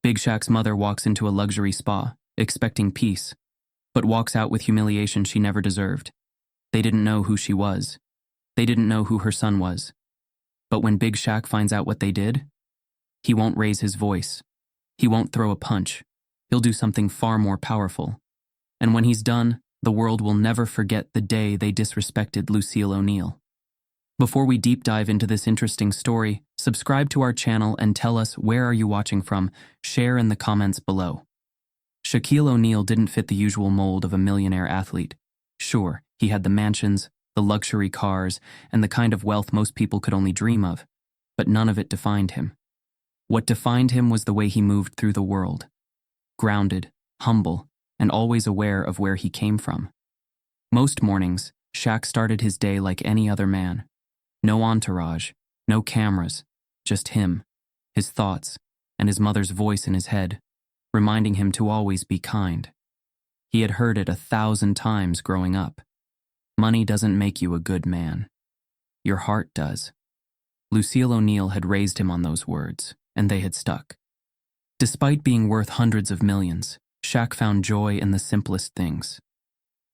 Big Shaq's mother walks into a luxury spa, expecting peace, but walks out with humiliation she never deserved. They didn't know who she was. They didn't know who her son was. But when Big Shaq finds out what they did, he won't raise his voice. He won't throw a punch. He'll do something far more powerful. And when he's done, the world will never forget the day they disrespected Lucille O'Neal. Before we deep dive into this interesting story, subscribe to our channel and tell us where are you watching from. Share in the comments below. Shaquille O'Neal didn't fit the usual mold of a millionaire athlete. Sure, he had the mansions, the luxury cars, and the kind of wealth most people could only dream of, but none of it defined him. What defined him was the way he moved through the world. Grounded, humble, and always aware of where he came from. Most mornings, Shaq started his day like any other man. No entourage, no cameras, just him, his thoughts, and his mother's voice in his head, reminding him to always be kind. He had heard it 1,000 times growing up. Money doesn't make you a good man. Your heart does. Lucille O'Neal had raised him on those words, and they had stuck. Despite being worth hundreds of millions, Shaq found joy in the simplest things.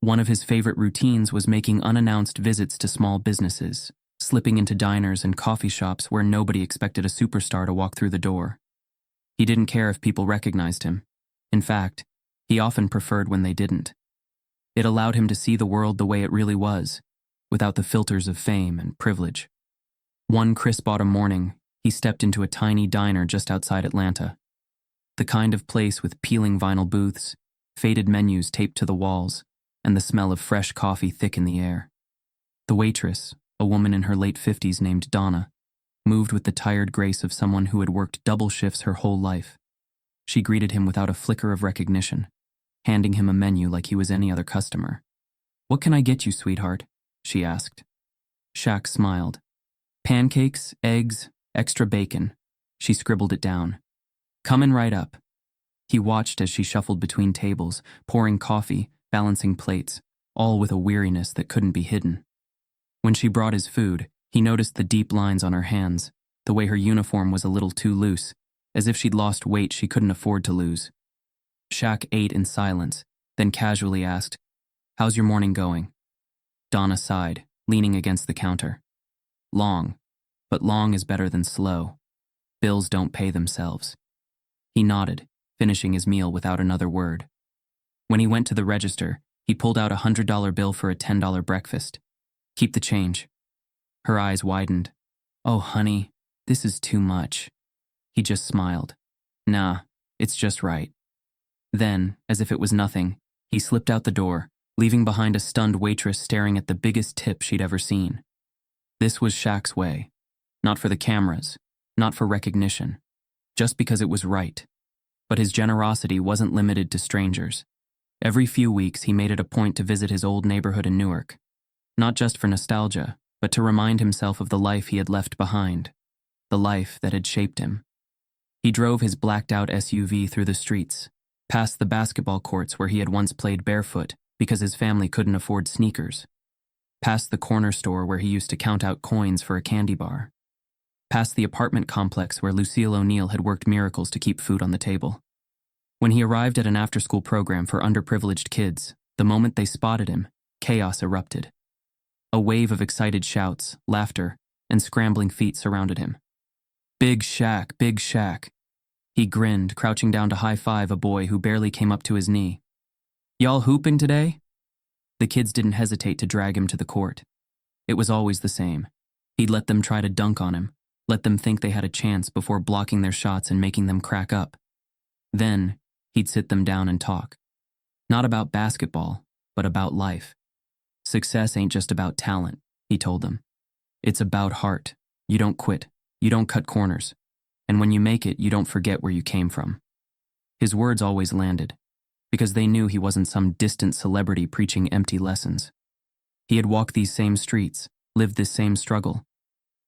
One of his favorite routines was making unannounced visits to small businesses, slipping into diners and coffee shops where nobody expected a superstar to walk through the door. He didn't care if people recognized him. In fact, he often preferred when they didn't. It allowed him to see the world the way it really was, without the filters of fame and privilege. One crisp autumn morning, he stepped into a tiny diner just outside Atlanta. The kind of place with peeling vinyl booths, faded menus taped to the walls, and the smell of fresh coffee thick in the air. The waitress, a woman in her late 50s named Donna, moved with the tired grace of someone who had worked double shifts her whole life. She greeted him without a flicker of recognition, handing him a menu like he was any other customer. "What can I get you, sweetheart?" she asked. Shaq smiled. "Pancakes, eggs, extra bacon." She scribbled it down. "Coming right up." He watched as she shuffled between tables, pouring coffee, balancing plates, all with a weariness that couldn't be hidden. When she brought his food, he noticed the deep lines on her hands, the way her uniform was a little too loose, as if she'd lost weight she couldn't afford to lose. Shaq ate in silence, then casually asked, "How's your morning going?" Donna sighed, leaning against the counter. "Long, but long is better than slow. Bills don't pay themselves." He nodded, finishing his meal without another word. When he went to the register, he pulled out a $100 bill for a $10 breakfast. "Keep the change." Her eyes widened. "Oh, honey, this is too much." He just smiled. "Nah, it's just right." Then, as if it was nothing, he slipped out the door, leaving behind a stunned waitress staring at the biggest tip she'd ever seen. This was Shaq's way. Not for the cameras, not for recognition, just because it was right. But his generosity wasn't limited to strangers. Every few weeks, he made it a point to visit his old neighborhood in Newark. Not just for nostalgia, but to remind himself of the life he had left behind, the life that had shaped him. He drove his blacked-out SUV through the streets, past the basketball courts where he had once played barefoot because his family couldn't afford sneakers, past the corner store where he used to count out coins for a candy bar, past the apartment complex where Lucille O'Neal had worked miracles to keep food on the table. When he arrived at an after-school program for underprivileged kids, the moment they spotted him, chaos erupted. A wave of excited shouts, laughter, and scrambling feet surrounded him. "Big Shaq, Big Shaq." He grinned, crouching down to high-five a boy who barely came up to his knee. "Y'all hooping today?" The kids didn't hesitate to drag him to the court. It was always the same. He'd let them try to dunk on him, let them think they had a chance before blocking their shots and making them crack up. Then, he'd sit them down and talk. Not about basketball, but about life. "Success ain't just about talent," he told them. "It's about heart. You don't quit. You don't cut corners. And when you make it, you don't forget where you came from." His words always landed, because they knew he wasn't some distant celebrity preaching empty lessons. He had walked these same streets, lived this same struggle.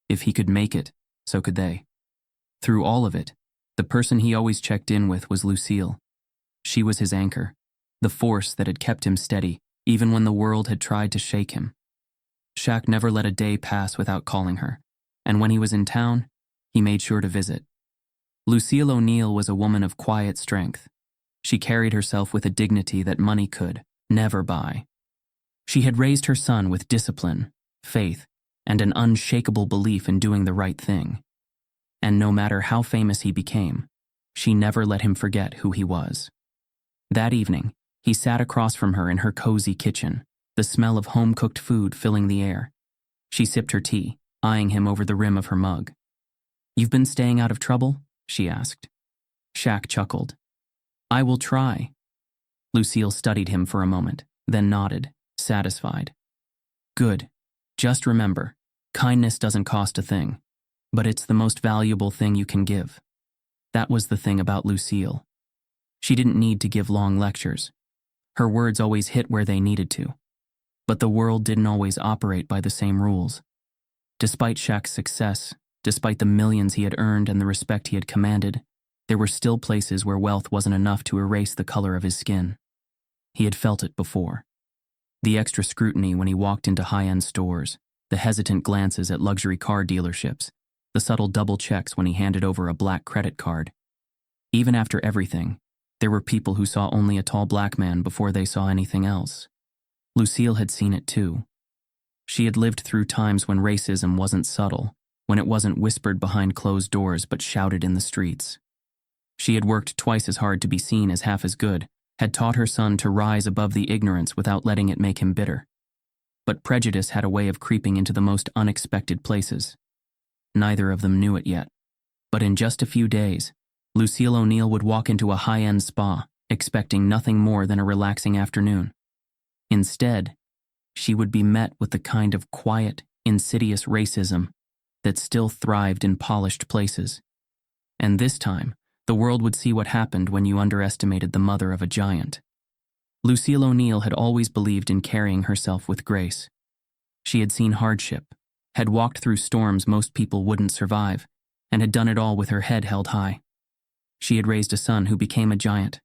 If he could make it, so could they. Through all of it, the person he always checked in with was Lucille. She was his anchor, the force that had kept him steady, even when the world had tried to shake him. Shaq never let a day pass without calling her, and when he was in town, he made sure to visit. Lucille O'Neal was a woman of quiet strength. She carried herself with a dignity that money could never buy. She had raised her son with discipline, faith, and an unshakable belief in doing the right thing. And no matter how famous he became, she never let him forget who he was. That evening, he sat across from her in her cozy kitchen, the smell of home-cooked food filling the air. She sipped her tea, eyeing him over the rim of her mug. "You've been staying out of trouble?" she asked. Shaq chuckled. "I will try." Lucille studied him for a moment, then nodded, satisfied. "Good. Just remember, kindness doesn't cost a thing, but it's the most valuable thing you can give." That was the thing about Lucille. She didn't need to give long lectures. Her words always hit where they needed to. But the world didn't always operate by the same rules. Despite Shaq's success, despite the millions he had earned and the respect he had commanded, there were still places where wealth wasn't enough to erase the color of his skin. He had felt it before. The extra scrutiny when he walked into high-end stores, the hesitant glances at luxury car dealerships, the subtle double checks when he handed over a black credit card. Even after everything, there were people who saw only a tall black man before they saw anything else. Lucille had seen it too. She had lived through times when racism wasn't subtle, when it wasn't whispered behind closed doors but shouted in the streets. She had worked twice as hard to be seen as half as good, had taught her son to rise above the ignorance without letting it make him bitter. But prejudice had a way of creeping into the most unexpected places. Neither of them knew it yet. But in just a few days, Lucille O'Neal would walk into a high-end spa, expecting nothing more than a relaxing afternoon. Instead, she would be met with the kind of quiet, insidious racism that still thrived in polished places. And this time, the world would see what happened when you underestimated the mother of a giant. Lucille O'Neal had always believed in carrying herself with grace. She had seen hardship, had walked through storms most people wouldn't survive, and had done it all with her head held high. She had raised a son who became a giant,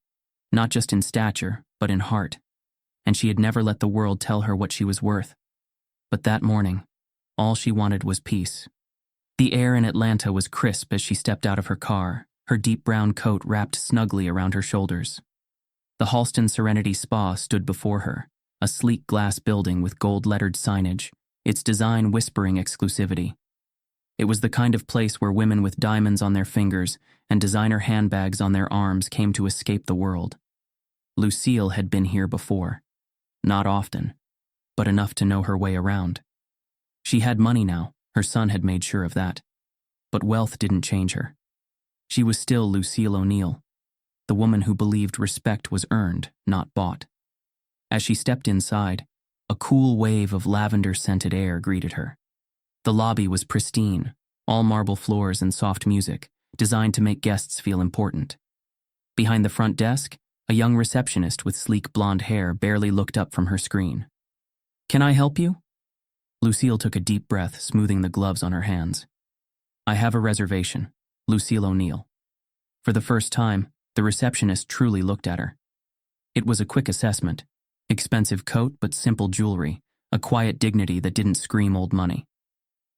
not just in stature, but in heart, and she had never let the world tell her what she was worth. But that morning, all she wanted was peace. The air in Atlanta was crisp as she stepped out of her car, her deep brown coat wrapped snugly around her shoulders. The Halston Serenity Spa stood before her, a sleek glass building with gold-lettered signage, its design whispering exclusivity. It was the kind of place where women with diamonds on their fingers and designer handbags on their arms came to escape the world. Lucille had been here before. Not often, but enough to know her way around. She had money now, her son had made sure of that. But wealth didn't change her. She was still Lucille O'Neal, the woman who believed respect was earned, not bought. As she stepped inside, a cool wave of lavender-scented air greeted her. The lobby was pristine, all marble floors and soft music, designed to make guests feel important. Behind the front desk, a young receptionist with sleek blonde hair barely looked up from her screen. "Can I help you?" Lucille took a deep breath, smoothing the gloves on her hands. "I have a reservation, Lucille O'Neal." For the first time, the receptionist truly looked at her. It was a quick assessment. Expensive coat but simple jewelry, a quiet dignity that didn't scream old money.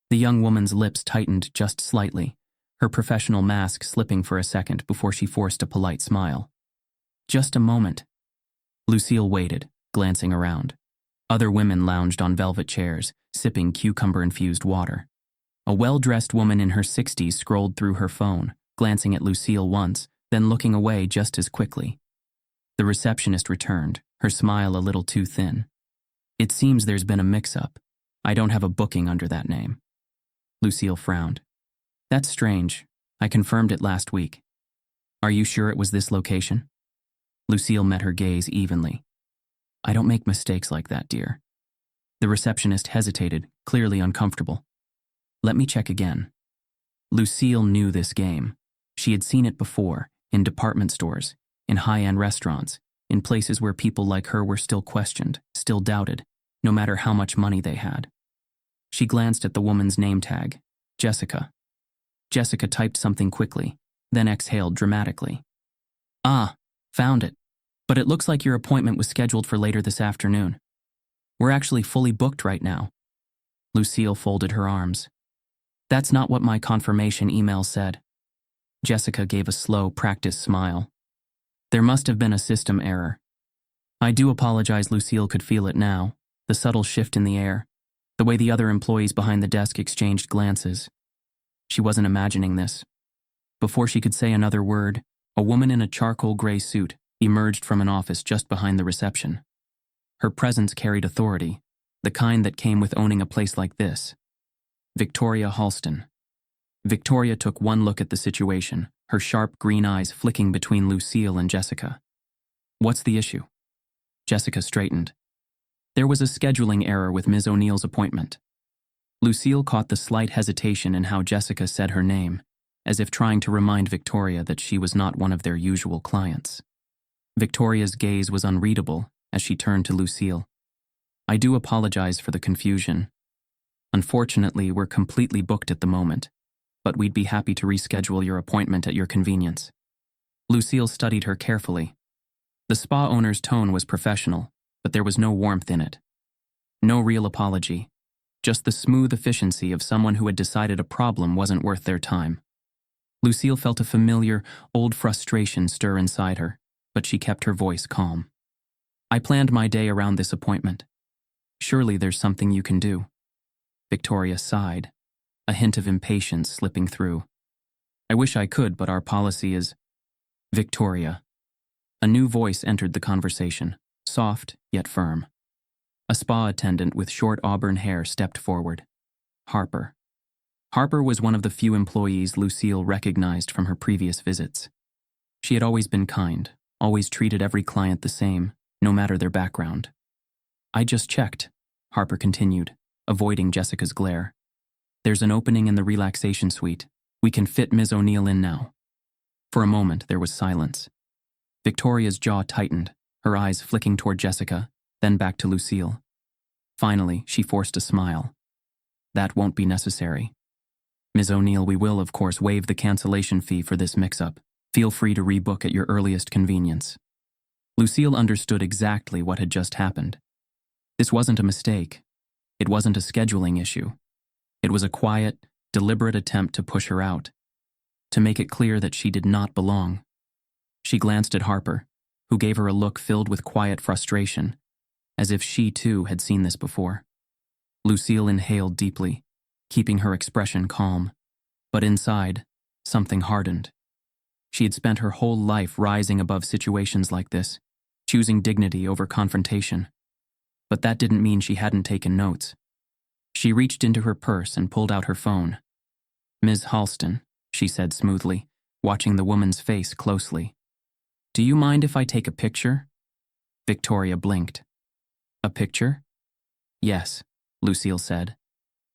The young woman's lips tightened just slightly, her professional mask slipping for a second before she forced a polite smile. "Just a moment." Lucille waited, glancing around. Other women lounged on velvet chairs, sipping cucumber-infused water. A well-dressed woman in her 60s scrolled through her phone, glancing at Lucille once, then looking away just as quickly. The receptionist returned, her smile a little too thin. "It seems there's been a mix-up. I don't have a booking under that name." Lucille frowned. "That's strange. I confirmed it last week. Are you sure it was this location?" Lucille met her gaze evenly. "I don't make mistakes like that, dear." The receptionist hesitated, clearly uncomfortable. "Let me check again." Lucille knew this game. She had seen it before, in department stores, in high-end restaurants, in places where people like her were still questioned, still doubted, no matter how much money they had. She glanced at the woman's name tag, Jessica. Jessica typed something quickly, then exhaled dramatically. "Ah, found it. But it looks like your appointment was scheduled for later this afternoon. We're actually fully booked right now." Lucille folded her arms. "That's not what my confirmation email said." Jessica gave a slow, practiced smile. There must have been a system error. I do apologize. Lucille could feel it now, the subtle shift in the air, the way the other employees behind the desk exchanged glances. She wasn't imagining this. Before she could say another word, a woman in a charcoal gray suit emerged from an office just behind the reception. Her presence carried authority, the kind that came with owning a place like this. Victoria Halston. Victoria took one look at the situation, her sharp green eyes flicking between Lucille and Jessica. What's the issue? Jessica straightened. There was a scheduling error with Ms. O'Neal's appointment. Lucille caught the slight hesitation in how Jessica said her name, as if trying to remind Victoria that she was not one of their usual clients. Victoria's gaze was unreadable as she turned to Lucille. I do apologize for the confusion. Unfortunately, we're completely booked at the moment, but we'd be happy to reschedule your appointment at your convenience. Lucille studied her carefully. The spa owner's tone was professional, but there was no warmth in it. No real apology, just the smooth efficiency of someone who had decided a problem wasn't worth their time. Lucille felt a familiar, old frustration stir inside her, but she kept her voice calm. I planned my day around this appointment. Surely there's something you can do. Victoria sighed, a hint of impatience slipping through. I wish I could, but our policy is… Victoria. A new voice entered the conversation, soft yet firm. A spa attendant with short auburn hair stepped forward. Harper. Harper was one of the few employees Lucille recognized from her previous visits. She had always been kind, always treated every client the same, no matter their background. I just checked, Harper continued, avoiding Jessica's glare. There's an opening in the relaxation suite. We can fit Ms. O'Neal in now. For a moment, there was silence. Victoria's jaw tightened, her eyes flicking toward Jessica, then back to Lucille. Finally, she forced a smile. That won't be necessary. Ms. O'Neal, we will, of course, waive the cancellation fee for this mix-up. Feel free to rebook at your earliest convenience. Lucille understood exactly what had just happened. This wasn't a mistake. It wasn't a scheduling issue. It was a quiet, deliberate attempt to push her out, to make it clear that she did not belong. She glanced at Harper, who gave her a look filled with quiet frustration, as if she too had seen this before. Lucille inhaled deeply, keeping her expression calm, but inside, something hardened. She had spent her whole life rising above situations like this, choosing dignity over confrontation. But that didn't mean she hadn't taken notes. She reached into her purse and pulled out her phone. Ms. Halston, she said smoothly, watching the woman's face closely. Do you mind if I take a picture? Victoria blinked. A picture? Yes, Lucille said.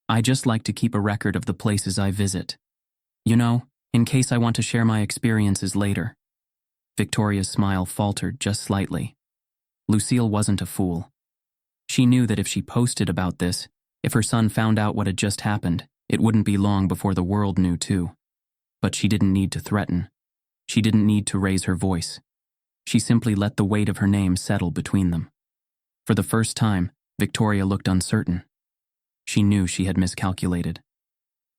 I just like to keep a record of the places I visit. You know, in case I want to share my experiences later. Victoria's smile faltered just slightly. Lucille wasn't a fool. She knew that if she posted about this, if her son found out what had just happened, it wouldn't be long before the world knew too. But she didn't need to threaten. She didn't need to raise her voice. She simply let the weight of her name settle between them. For the first time, Victoria looked uncertain. She knew she had miscalculated.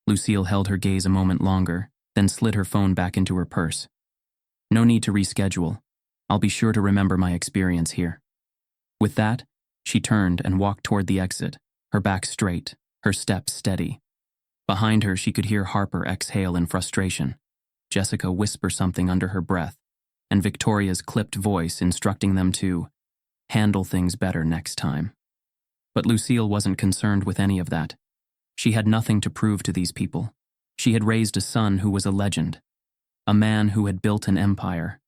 Lucille held her gaze a moment longer, then slid her phone back into her purse. No need to reschedule. I'll be sure to remember my experience here. With that, she turned and walked toward the exit, her back straight, her steps steady. Behind her, she could hear Harper exhale in frustration, Jessica whisper something under her breath, and Victoria's clipped voice instructing them to handle things better next time. But Lucille wasn't concerned with any of that. She had nothing to prove to these people. She had raised a son who was a legend, a man who had built an empire,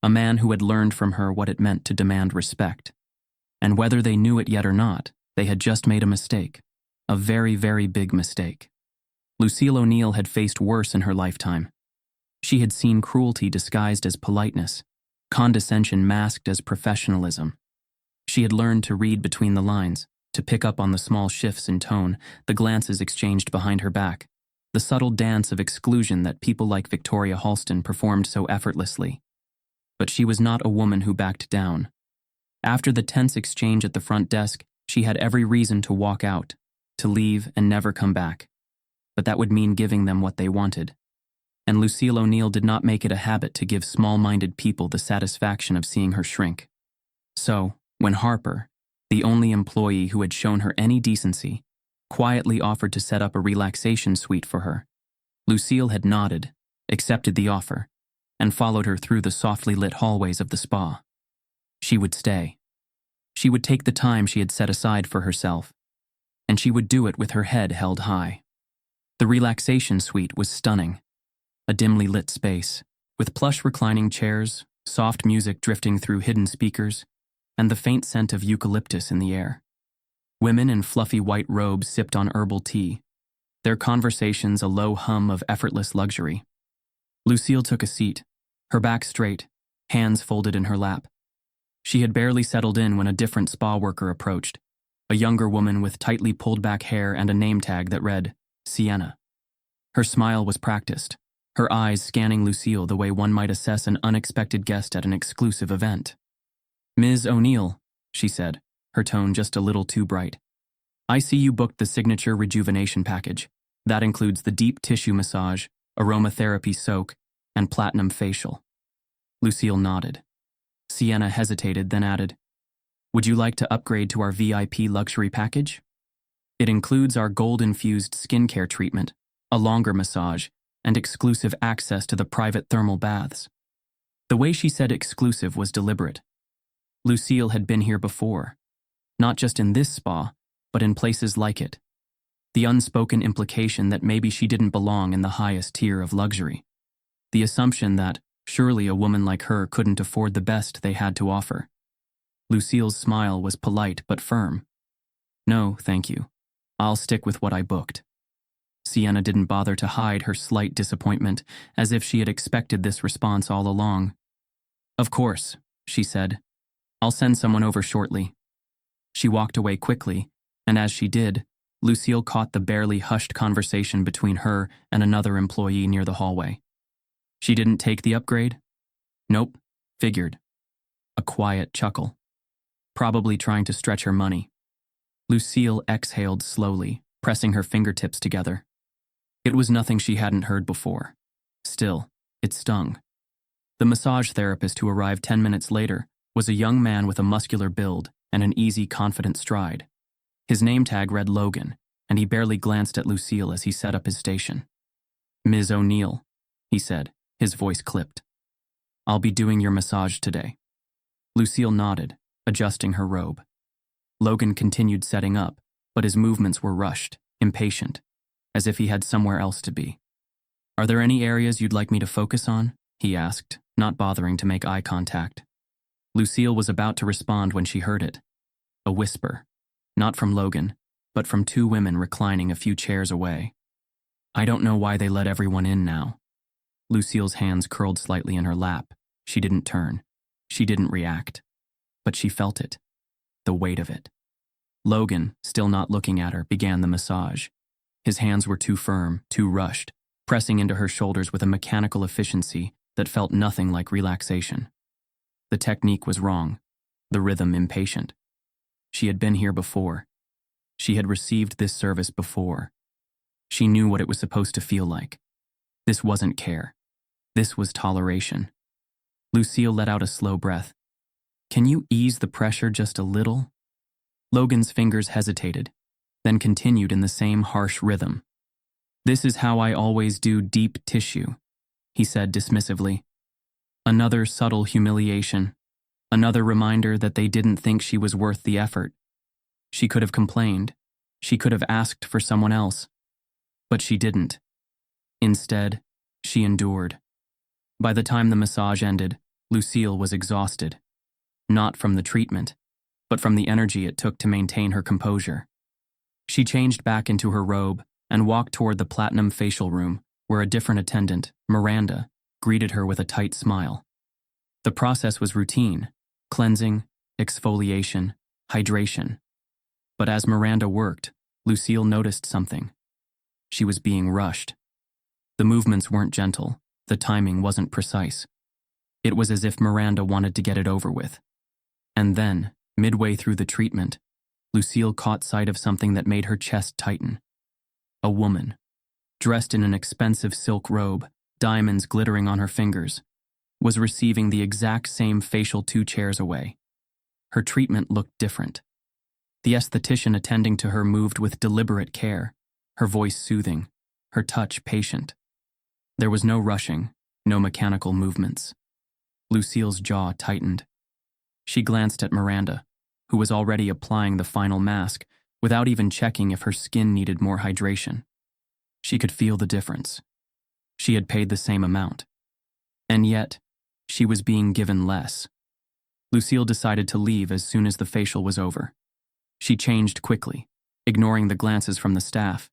a man who had learned from her what it meant to demand respect. And whether they knew it yet or not, they had just made a mistake, a very, very big mistake. Lucille O'Neal had faced worse in her lifetime. She had seen cruelty disguised as politeness, condescension masked as professionalism. She had learned to read between the lines, to pick up on the small shifts in tone, the glances exchanged behind her back, the subtle dance of exclusion that people like Victoria Halston performed so effortlessly. But she was not a woman who backed down. After the tense exchange at the front desk, she had every reason to walk out, to leave and never come back. But that would mean giving them what they wanted. and Lucille O'Neal did not make it a habit to give small-minded people the satisfaction of seeing her shrink. So, when Harper, the only employee who had shown her any decency, quietly offered to set up a relaxation suite for her, Lucille had nodded, accepted the offer, and followed her through the softly lit hallways of the spa. She would stay. She would take the time she had set aside for herself, and she would do it with her head held high. The relaxation suite was stunning. A dimly lit space, with plush reclining chairs, soft music drifting through hidden speakers, and the faint scent of eucalyptus in the air. Women in fluffy white robes sipped on herbal tea, their conversations a low hum of effortless luxury. Lucille took a seat, her back straight, hands folded in her lap. She had barely settled in when a different spa worker approached, a younger woman with tightly pulled back hair and a name tag that read, Sienna. Her smile was practiced, her eyes scanning Lucille the way one might assess an unexpected guest at an exclusive event. "Ms. O'Neal," she said, her tone just a little too bright. "I see you booked the signature rejuvenation package. That includes the deep tissue massage, aromatherapy soak, and platinum facial." Lucille nodded. Sienna hesitated, then added, "Would you like to upgrade to our VIP luxury package? It includes our gold-infused skincare treatment, a longer massage, and exclusive access to the private thermal baths." The way she said exclusive was deliberate. Lucille had been here before, not just in this spa, but in places like it. The unspoken implication that maybe she didn't belong in the highest tier of luxury. The assumption that surely a woman like her couldn't afford the best they had to offer. Lucille's smile was polite but firm. "No, thank you. I'll stick with what I booked." Sienna didn't bother to hide her slight disappointment, as if she had expected this response all along. "Of course," she said. "I'll send someone over shortly." She walked away quickly, and as she did, Lucille caught the barely hushed conversation between her and another employee near the hallway. "She didn't take the upgrade?" "Nope, figured." A quiet chuckle. "Probably trying to stretch her money." Lucille exhaled slowly, pressing her fingertips together. It was nothing she hadn't heard before. Still, it stung. The massage therapist who arrived 10 minutes later was a young man with a muscular build and an easy, confident stride. His name tag read Logan, and he barely glanced at Lucille as he set up his station. "Ms. O'Neal," he said, his voice clipped. "I'll be doing your massage today." Lucille nodded, adjusting her robe. Logan continued setting up, but his movements were rushed, impatient, as if he had somewhere else to be. "Are there any areas you'd like me to focus on?" he asked, not bothering to make eye contact. Lucille was about to respond when she heard it. A whisper, not from Logan, but from two women reclining a few chairs away. "I don't know why they let everyone in now." Lucille's hands curled slightly in her lap. She didn't turn. She didn't react. But she felt it. The weight of it. Logan, still not looking at her, began the massage. His hands were too firm, too rushed, pressing into her shoulders with a mechanical efficiency that felt nothing like relaxation. The technique was wrong, the rhythm impatient. She had been here before. She had received this service before. She knew what it was supposed to feel like. This wasn't care. This was toleration. Lucille let out a slow breath. "Can you ease the pressure just a little?" Logan's fingers hesitated, then continued in the same harsh rhythm. "This is how I always do deep tissue," he said dismissively. Another subtle humiliation. Another reminder that they didn't think she was worth the effort. She could have complained. She could have asked for someone else. But she didn't. Instead, she endured. By the time the massage ended, Lucille was exhausted. Not from the treatment, but from the energy it took to maintain her composure. She changed back into her robe and walked toward the platinum facial room, where a different attendant, Miranda, greeted her with a tight smile. The process was routine: cleansing, exfoliation, hydration. But as Miranda worked, Lucille noticed something. She was being rushed. The movements weren't gentle, the timing wasn't precise. It was as if Miranda wanted to get it over with. And then, midway through the treatment, Lucille caught sight of something that made her chest tighten. A woman, dressed in an expensive silk robe, diamonds glittering on her fingers, was receiving the exact same facial 2 chairs away. Her treatment looked different. The esthetician attending to her moved with deliberate care, her voice soothing, her touch patient. There was no rushing, no mechanical movements. Lucille's jaw tightened. She glanced at Miranda, who was already applying the final mask without even checking if her skin needed more hydration. She could feel the difference. She had paid the same amount. And yet, she was being given less. Lucille decided to leave as soon as the facial was over. She changed quickly, ignoring the glances from the staff,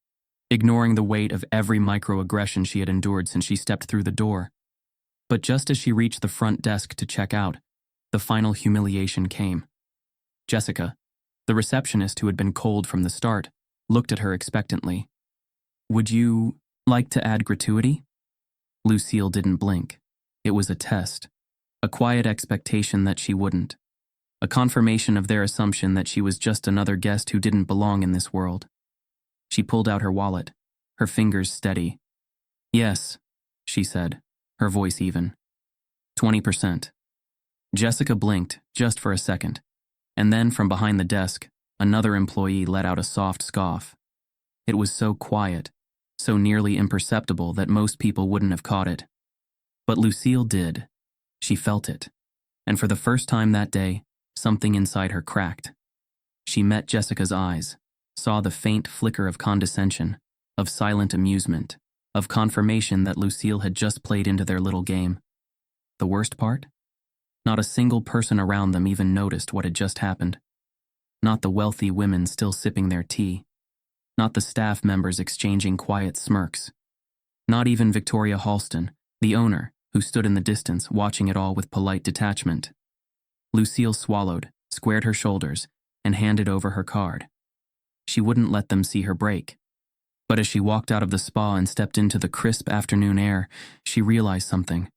ignoring the weight of every microaggression she had endured since she stepped through the door. But just as she reached the front desk to check out, the final humiliation came. Jessica, the receptionist who had been cold from the start, looked at her expectantly. "Would you like to add gratuity?" Lucille didn't blink. It was a test, a quiet expectation that she wouldn't, a confirmation of their assumption that she was just another guest who didn't belong in this world. She pulled out her wallet, her fingers steady. "Yes," she said, her voice even. 20%. Jessica blinked, just for a second, and then from behind the desk, another employee let out a soft scoff. It was so quiet, so nearly imperceptible that most people wouldn't have caught it. But Lucille did. She felt it. And for the first time that day, something inside her cracked. She met Jessica's eyes, saw the faint flicker of condescension, of silent amusement, of confirmation that Lucille had just played into their little game. The worst part? Not a single person around them even noticed what had just happened. Not the wealthy women still sipping their tea. Not the staff members exchanging quiet smirks. Not even Victoria Halston, the owner, who stood in the distance watching it all with polite detachment. Lucille swallowed, squared her shoulders, and handed over her card. She wouldn't let them see her break. But as she walked out of the spa and stepped into the crisp afternoon air, she realized something.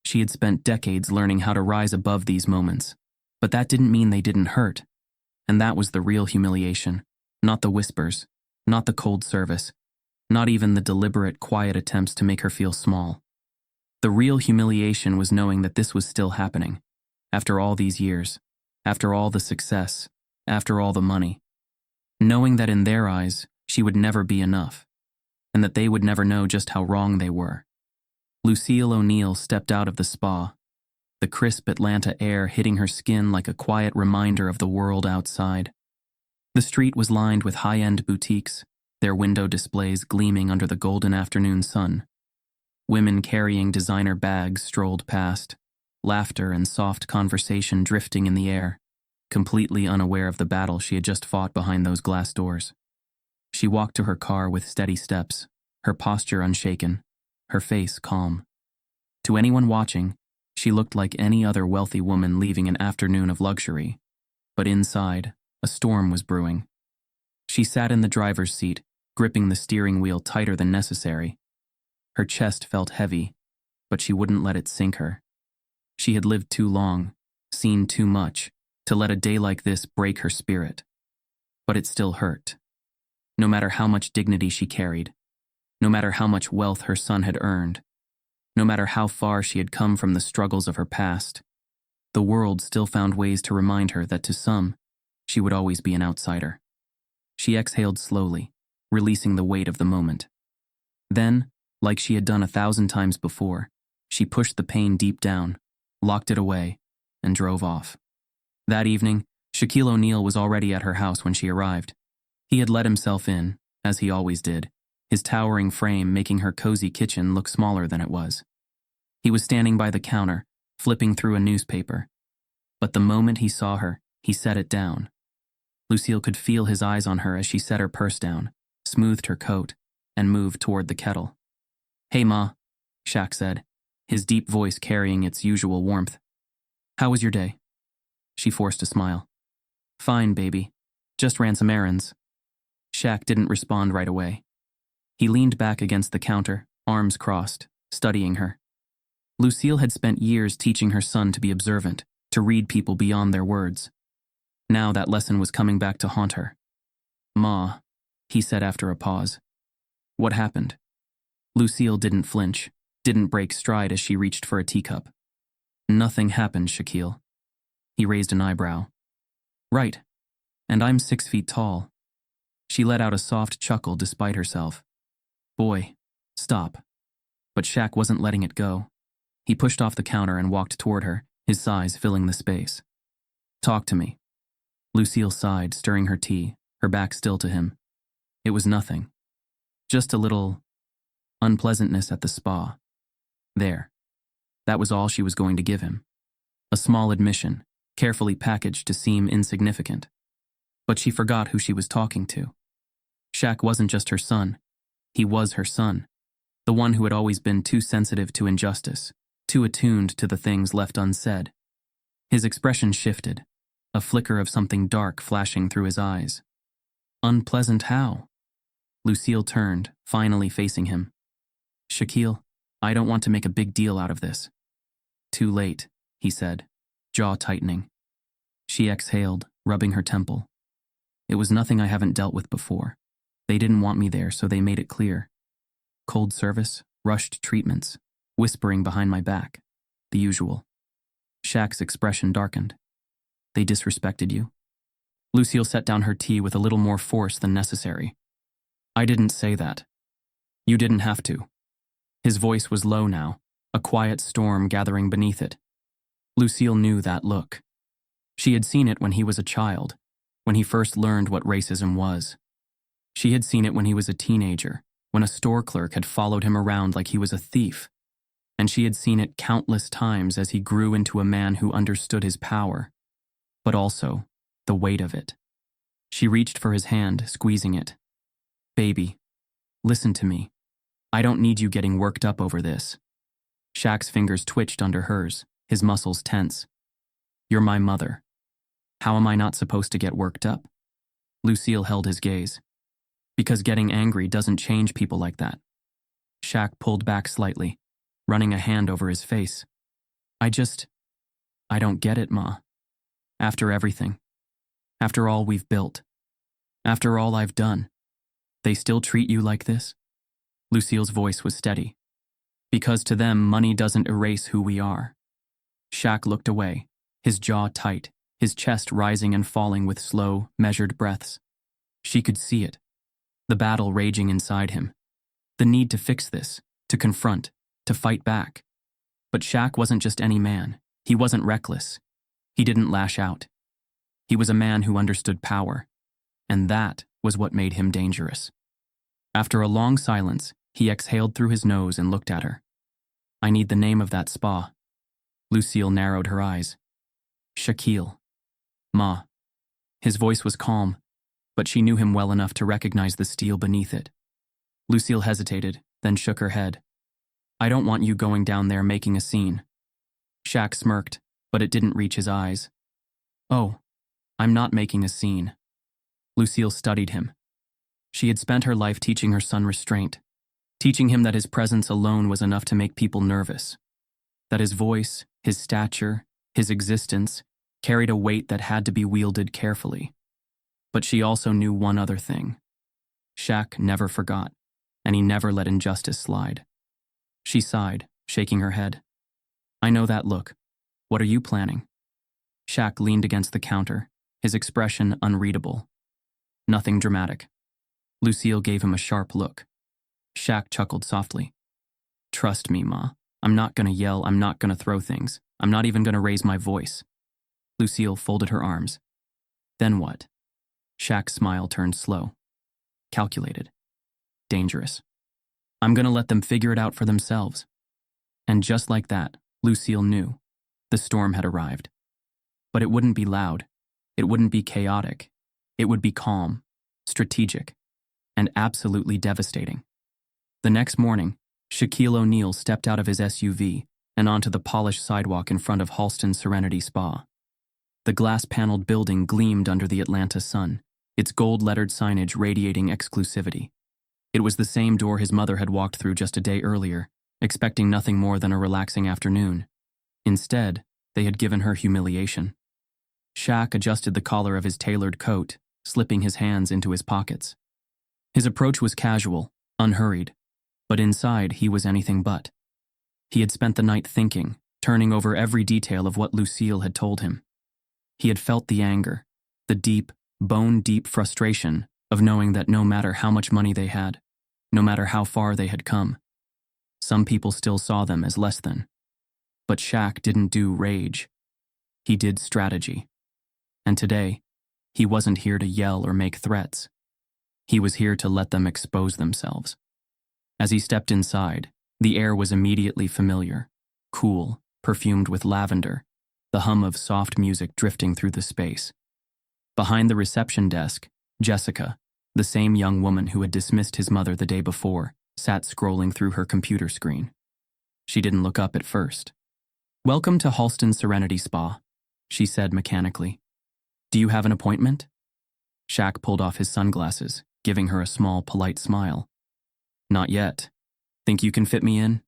She had spent decades learning how to rise above these moments, but that didn't mean they didn't hurt. And that was the real humiliation, not the whispers, not the cold service, not even the deliberate, quiet attempts to make her feel small. The real humiliation was knowing that this was still happening, after all these years, after all the success, after all the money. Knowing that in their eyes, she would never be enough, and that they would never know just how wrong they were. Lucille O'Neal stepped out of the spa, the crisp Atlanta air hitting her skin like a quiet reminder of the world outside. The street was lined with high-end boutiques, their window displays gleaming under the golden afternoon sun. Women carrying designer bags strolled past, laughter and soft conversation drifting in the air, completely unaware of the battle she had just fought behind those glass doors. She walked to her car with steady steps, her posture unshaken, her face calm. To anyone watching, she looked like any other wealthy woman leaving an afternoon of luxury. But inside, a storm was brewing. She sat in the driver's seat, gripping the steering wheel tighter than necessary. Her chest felt heavy, but she wouldn't let it sink her. She had lived too long, seen too much, to let a day like this break her spirit. But it still hurt. No matter how much dignity she carried, no matter how much wealth her son had earned, no matter how far she had come from the struggles of her past, the world still found ways to remind her that to some, she would always be an outsider. She exhaled slowly, releasing the weight of the moment. Then, like she had done 1,000 times before, she pushed the pain deep down, locked it away, and drove off. That evening, Shaquille O'Neal was already at her house when she arrived. He had let himself in, as he always did, his towering frame making her cozy kitchen look smaller than it was. He was standing by the counter, flipping through a newspaper. But the moment he saw her, he set it down. Lucille could feel his eyes on her as she set her purse down, smoothed her coat, and moved toward the kettle. "Hey, Ma," Shaq said, his deep voice carrying its usual warmth. "How was your day?" She forced a smile. "Fine, baby. Just ran some errands." Shaq didn't respond right away. He leaned back against the counter, arms crossed, studying her. Lucille had spent years teaching her son to be observant, to read people beyond their words. Now that lesson was coming back to haunt her. "Ma," he said after a pause. "What happened?" Lucille didn't flinch, didn't break stride as she reached for a teacup. Nothing happened, Shaquille. He raised an eyebrow. Right. And I'm 6 feet tall. She let out a soft chuckle despite herself. Boy, stop. But Shaq wasn't letting it go. He pushed off the counter and walked toward her, his sighs filling the space. Talk to me. Lucille sighed, stirring her tea, her back still to him. It was nothing. Just a little unpleasantness at the spa. There. That was all she was going to give him. A small admission, carefully packaged to seem insignificant. But she forgot who she was talking to. Shaq wasn't just her son. He was her son. The one who had always been too sensitive to injustice, too attuned to the things left unsaid. His expression shifted, a flicker of something dark flashing through his eyes. Unpleasant how? Lucille turned, finally facing him. Shaquille, I don't want to make a big deal out of this. Too late, he said, jaw tightening. She exhaled, rubbing her temple. It was nothing I haven't dealt with before. They didn't want me there, so they made it clear. Cold service, rushed treatments, whispering behind my back. The usual. Shaq's expression darkened. They disrespected you? Lucille set down her tea with a little more force than necessary. I didn't say that. You didn't have to. His voice was low now, a quiet storm gathering beneath it. Lucille knew that look. She had seen it when he was a child, when he first learned what racism was. She had seen it when he was a teenager, when a store clerk had followed him around like he was a thief. And she had seen it countless times as he grew into a man who understood his power, but also the weight of it. She reached for his hand, squeezing it. Baby, listen to me. I don't need you getting worked up over this. Shaq's fingers twitched under hers, his muscles tense. You're my mother. How am I not supposed to get worked up? Lucille held his gaze. Because getting angry doesn't change people like that. Shaq pulled back slightly, running a hand over his face. I don't get it, Ma. After everything. After all we've built. After all I've done. They still treat you like this? Lucille's voice was steady. Because to them, money doesn't erase who we are. Shaq looked away, his jaw tight, his chest rising and falling with slow, measured breaths. She could see it. The battle raging inside him. The need to fix this, to confront, to fight back. But Shaq wasn't just any man. He wasn't reckless. He didn't lash out. He was a man who understood power. And that was what made him dangerous. After a long silence, he exhaled through his nose and looked at her. I need the name of that spa. Lucille narrowed her eyes. Shaquille. Ma. His voice was calm, but she knew him well enough to recognize the steel beneath it. Lucille hesitated, then shook her head. I don't want you going down there making a scene. Shaq smirked, but it didn't reach his eyes. Oh, I'm not making a scene. Lucille studied him. She had spent her life teaching her son restraint, teaching him that his presence alone was enough to make people nervous, that his voice, his stature, his existence carried a weight that had to be wielded carefully. But she also knew one other thing. Shaq never forgot, and he never let injustice slide. She sighed, shaking her head. I know that look. What are you planning? Shaq leaned against the counter, his expression unreadable. Nothing dramatic. Lucille gave him a sharp look. Shaq chuckled softly. Trust me, Ma. I'm not gonna yell, I'm not gonna throw things. I'm not even gonna raise my voice. Lucille folded her arms. Then what? Shaq's smile turned slow. Calculated. Dangerous. I'm gonna let them figure it out for themselves. And just like that, Lucille knew. The storm had arrived. But it wouldn't be loud. It wouldn't be chaotic. It would be calm, strategic, and absolutely devastating. The next morning, Shaquille O'Neal stepped out of his SUV and onto the polished sidewalk in front of Halston Serenity Spa. The glass-paneled building gleamed under the Atlanta sun, its gold-lettered signage radiating exclusivity. It was the same door his mother had walked through just a day earlier, expecting nothing more than a relaxing afternoon. Instead, they had given her humiliation. Shaq adjusted the collar of his tailored coat, slipping his hands into his pockets. His approach was casual, unhurried, but inside he was anything but. He had spent the night thinking, turning over every detail of what Lucille had told him. He had felt the anger, the deep, bone-deep frustration of knowing that no matter how much money they had, no matter how far they had come, some people still saw them as less than. But Shaq didn't do rage. He did strategy. And today, he wasn't here to yell or make threats. He was here to let them expose themselves. As he stepped inside, the air was immediately familiar, cool, perfumed with lavender, the hum of soft music drifting through the space. Behind the reception desk, Jessica, the same young woman who had dismissed his mother the day before, sat scrolling through her computer screen. She didn't look up at first. "Welcome to Halston Serenity Spa," she said mechanically. "Do you have an appointment?" Shaq pulled off his sunglasses, giving her a small, polite smile. "Not yet. Think you can fit me in?"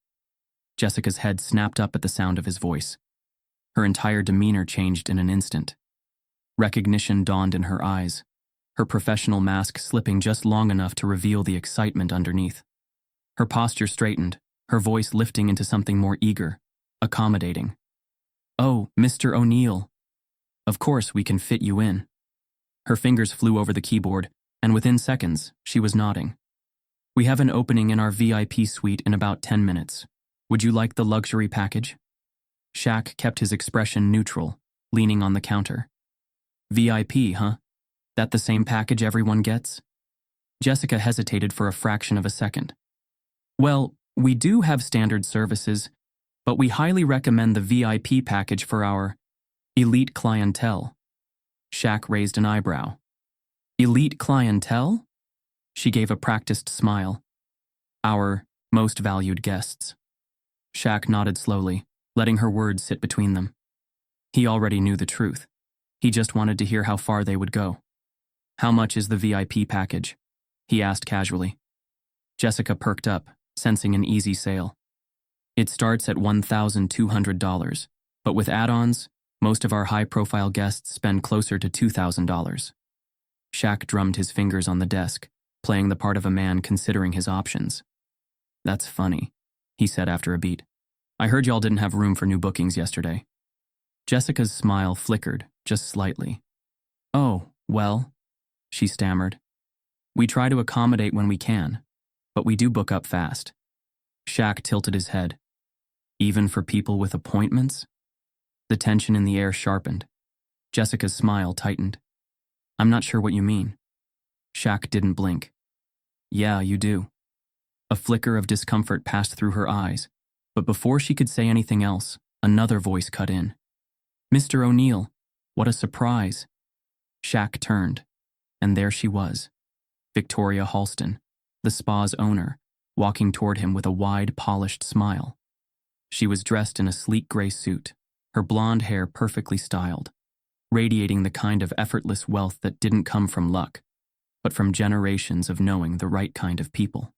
Jessica's head snapped up at the sound of his voice. Her entire demeanor changed in an instant. Recognition dawned in her eyes, her professional mask slipping just long enough to reveal the excitement underneath. Her posture straightened, her voice lifting into something more eager, accommodating. "Oh, Mr. O'Neal. Of course we can fit you in." Her fingers flew over the keyboard, and within seconds, she was nodding. "We have an opening in our VIP suite in about 10 minutes. Would you like the luxury package?" Shaq kept his expression neutral, leaning on the counter. "VIP, huh? That the same package everyone gets?" Jessica hesitated for a fraction of a second. "Well, we do have standard services, but we highly recommend the VIP package for our elite clientele." Shaq raised an eyebrow. "Elite clientele?" She gave a practiced smile. "Our most valued guests." Shaq nodded slowly, letting her words sit between them. He already knew the truth. He just wanted to hear how far they would go. "How much is the VIP package?" he asked casually. Jessica perked up, sensing an easy sale. "It starts at $1,200, but with add-ons, most of our high-profile guests spend closer to $2,000. Shaq drummed his fingers on the desk, playing the part of a man considering his options. "That's funny," he said after a beat. "I heard y'all didn't have room for new bookings yesterday." Jessica's smile flickered, just slightly. "Oh, well," she stammered. "We try to accommodate when we can, but we do book up fast." Shaq tilted his head. "Even for people with appointments?" The tension in the air sharpened. Jessica's smile tightened. "I'm not sure what you mean." Shaq didn't blink. "Yeah, you do." A flicker of discomfort passed through her eyes, but before she could say anything else, another voice cut in. "Mr. O'Neal, what a surprise." Shaq turned, and there she was, Victoria Halston, the spa's owner, walking toward him with a wide, polished smile. She was dressed in a sleek gray suit, her blonde hair perfectly styled, radiating the kind of effortless wealth that didn't come from luck, but from generations of knowing the right kind of people.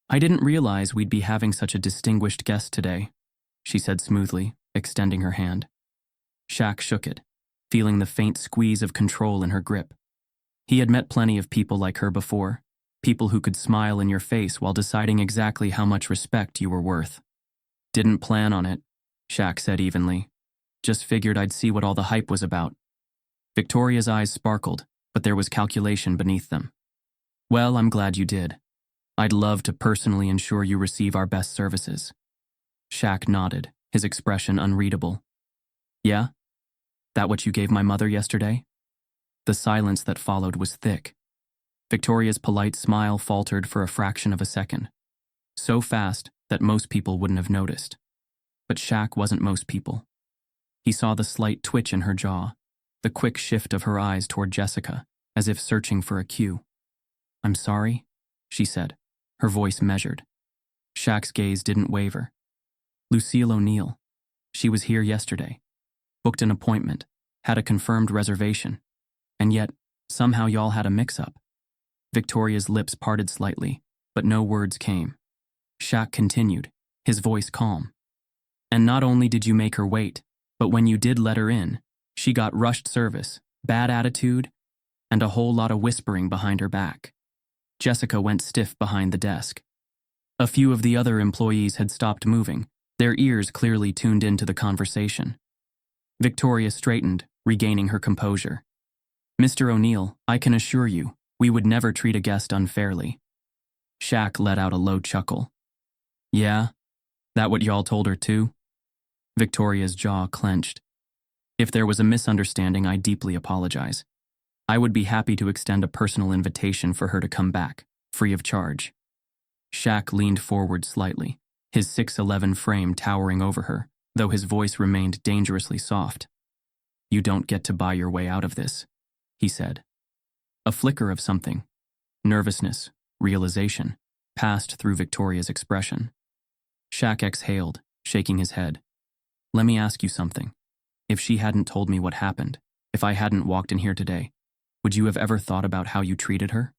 "I didn't realize we'd be having such a distinguished guest today," she said smoothly, extending her hand. Shaq shook it, feeling the faint squeeze of control in her grip. He had met plenty of people like her before, people who could smile in your face while deciding exactly how much respect you were worth. "Didn't plan on it," Shaq said evenly. "Just figured I'd see what all the hype was about." Victoria's eyes sparkled, but there was calculation beneath them. "Well, I'm glad you did. I'd love to personally ensure you receive our best services." Shaq nodded, his expression unreadable. "Yeah? That what you gave my mother yesterday?" The silence that followed was thick. Victoria's polite smile faltered for a fraction of a second, so fast that most people wouldn't have noticed. But Shaq wasn't most people. He saw the slight twitch in her jaw, the quick shift of her eyes toward Jessica, as if searching for a cue. "I'm sorry," she said, her voice measured. Shaq's gaze didn't waver. "Lucille O'Neal. She was here yesterday. Booked an appointment, had a confirmed reservation. And yet, somehow y'all had a mix-up." Victoria's lips parted slightly, but no words came. Shaq continued, his voice calm. "And not only did you make her wait, but when you did let her in, she got rushed service, bad attitude, and a whole lot of whispering behind her back." Jessica went stiff behind the desk. A few of the other employees had stopped moving, their ears clearly tuned into the conversation. Victoria straightened, regaining her composure. "Mr. O'Neal, I can assure you, we would never treat a guest unfairly." Shaq let out a low chuckle. "Yeah? That what y'all told her too?" Victoria's jaw clenched. "If there was a misunderstanding, I deeply apologize. I would be happy to extend a personal invitation for her to come back, free of charge." Shaq leaned forward slightly, his 6'11" frame towering over her, though his voice remained dangerously soft. "You don't get to buy your way out of this," he said. A flicker of something, nervousness, realization, passed through Victoria's expression. Shaq exhaled, shaking his head. "Let me ask you something. If she hadn't told me what happened, if I hadn't walked in here today, would you have ever thought about how you treated her?"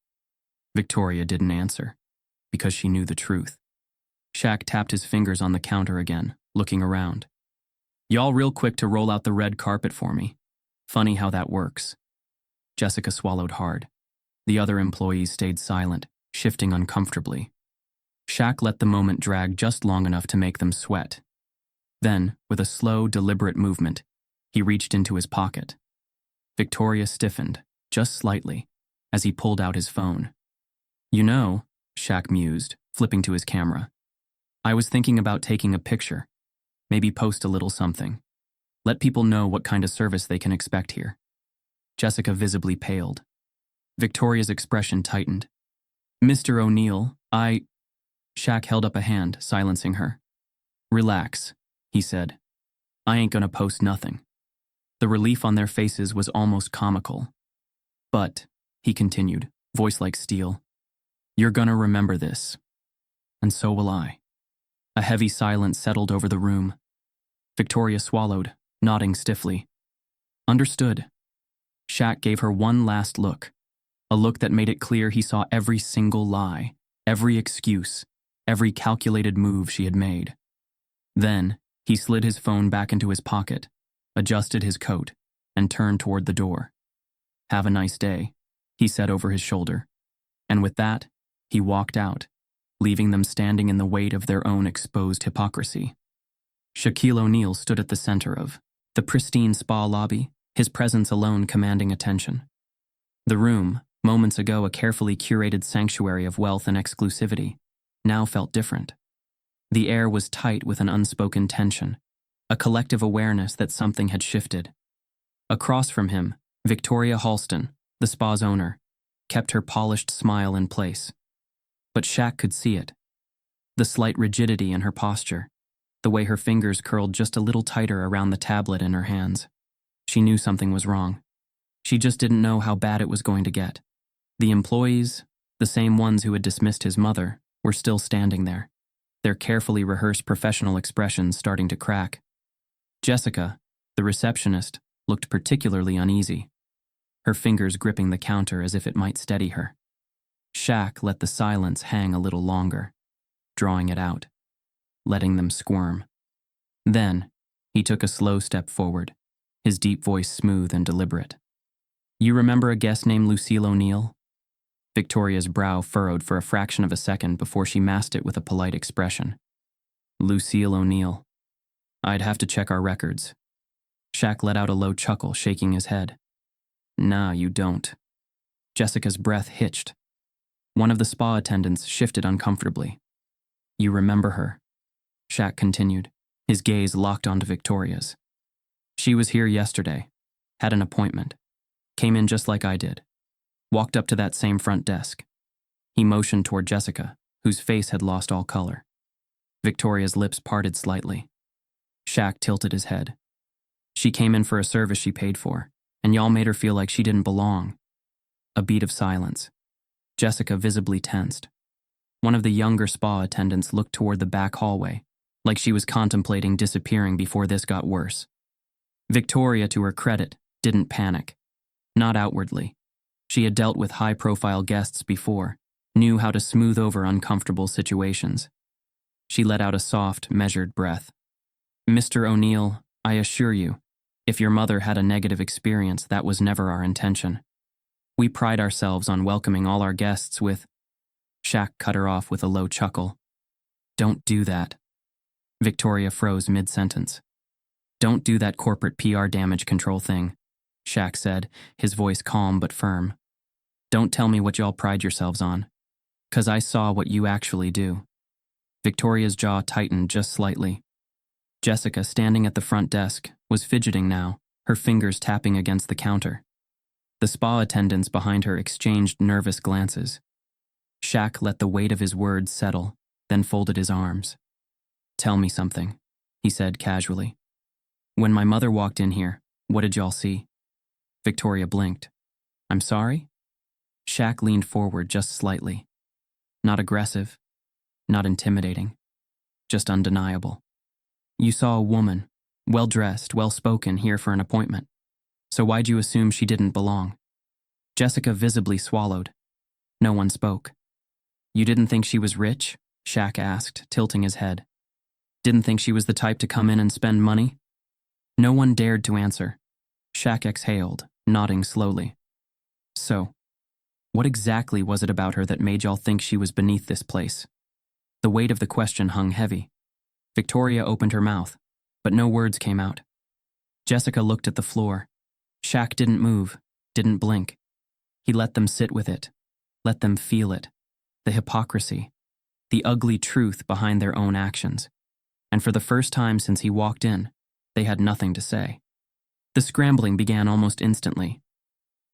Victoria didn't answer, because she knew the truth. Shaq tapped his fingers on the counter again, looking around. "Y'all real quick to roll out the red carpet for me. Funny how that works." Jessica swallowed hard. The other employees stayed silent, shifting uncomfortably. Shaq let the moment drag just long enough to make them sweat. Then, with a slow, deliberate movement, he reached into his pocket. Victoria stiffened, just slightly, as he pulled out his phone. "You know," Shaq mused, flipping to his camera, "I was thinking about taking a picture. Maybe post a little something. Let people know what kind of service they can expect here." Jessica visibly paled. Victoria's expression tightened. "Mr. O'Neal, Shaq held up a hand, silencing her. "Relax," he said. "I ain't gonna post nothing." The relief on their faces was almost comical. "But," he continued, voice like steel, "you're gonna remember this. And so will I." A heavy silence settled over the room. Victoria swallowed, nodding stiffly. "Understood." Shaq gave her one last look, a look that made it clear he saw every single lie, every excuse, every calculated move she had made. Then, he slid his phone back into his pocket, adjusted his coat, and turned toward the door. "Have a nice day," he said over his shoulder. And with that, he walked out, leaving them standing in the weight of their own exposed hypocrisy. Shaquille O'Neal stood at the center of the pristine spa lobby, his presence alone commanding attention. The room, moments ago a carefully curated sanctuary of wealth and exclusivity, now felt different. The air was tight with an unspoken tension, a collective awareness that something had shifted. Across from him, Victoria Halston, the spa's owner, kept her polished smile in place. But Shaq could see it. The slight rigidity in her posture, the way her fingers curled just a little tighter around the tablet in her hands. She knew something was wrong. She just didn't know how bad it was going to get. The employees, the same ones who had dismissed his mother, were still standing there, their carefully rehearsed professional expressions starting to crack. Jessica, the receptionist, looked particularly uneasy, her fingers gripping the counter as if it might steady her. Shaq let the silence hang a little longer, drawing it out, letting them squirm. Then, he took a slow step forward, his deep voice smooth and deliberate. "You remember a guest named Lucille O'Neal?" Victoria's brow furrowed for a fraction of a second before she masked it with a polite expression. "Lucille O'Neal. I'd have to check our records." Shaq let out a low chuckle, shaking his head. "Nah, you don't." Jessica's breath hitched. One of the spa attendants shifted uncomfortably. "You remember her," Shaq continued, his gaze locked onto Victoria's. "She was here yesterday, had an appointment, came in just like I did, walked up to that same front desk." He motioned toward Jessica, whose face had lost all color. Victoria's lips parted slightly. Shaq tilted his head. "She came in for a service she paid for, and y'all made her feel like she didn't belong." A beat of silence. Jessica visibly tensed. One of the younger spa attendants looked toward the back hallway, like she was contemplating disappearing before this got worse. Victoria, to her credit, didn't panic. Not outwardly. She had dealt with high-profile guests before, knew how to smooth over uncomfortable situations. She let out a soft, measured breath. "Mr. O'Neal, I assure you, if your mother had a negative experience, that was never our intention. We pride ourselves on welcoming all our guests with—" Shaq cut her off with a low chuckle. "Don't do that." Victoria froze mid-sentence. Don't do that corporate PR damage control thing, Shaq said, his voice calm but firm. Don't tell me what y'all pride yourselves on. 'Cause I saw what you actually do. Victoria's jaw tightened just slightly. Jessica, standing at the front desk, was fidgeting now, her fingers tapping against the counter. The spa attendants behind her exchanged nervous glances. Shaq let the weight of his words settle, then folded his arms. Tell me something, he said casually. When my mother walked in here, what did y'all see? Victoria blinked. I'm sorry? Shaq leaned forward just slightly. Not aggressive, not intimidating, just undeniable. You saw a woman, well-dressed, well-spoken, here for an appointment. So why'd you assume she didn't belong? Jessica visibly swallowed. No one spoke. You didn't think she was rich? Shaq asked, tilting his head. Didn't think she was the type to come in and spend money? No one dared to answer. Shaq exhaled, nodding slowly. So, what exactly was it about her that made y'all think she was beneath this place? The weight of the question hung heavy. Victoria opened her mouth, but no words came out. Jessica looked at the floor. Shaq didn't move, didn't blink. He let them sit with it, let them feel it, the hypocrisy, the ugly truth behind their own actions. And for the first time since he walked in, they had nothing to say. The scrambling began almost instantly.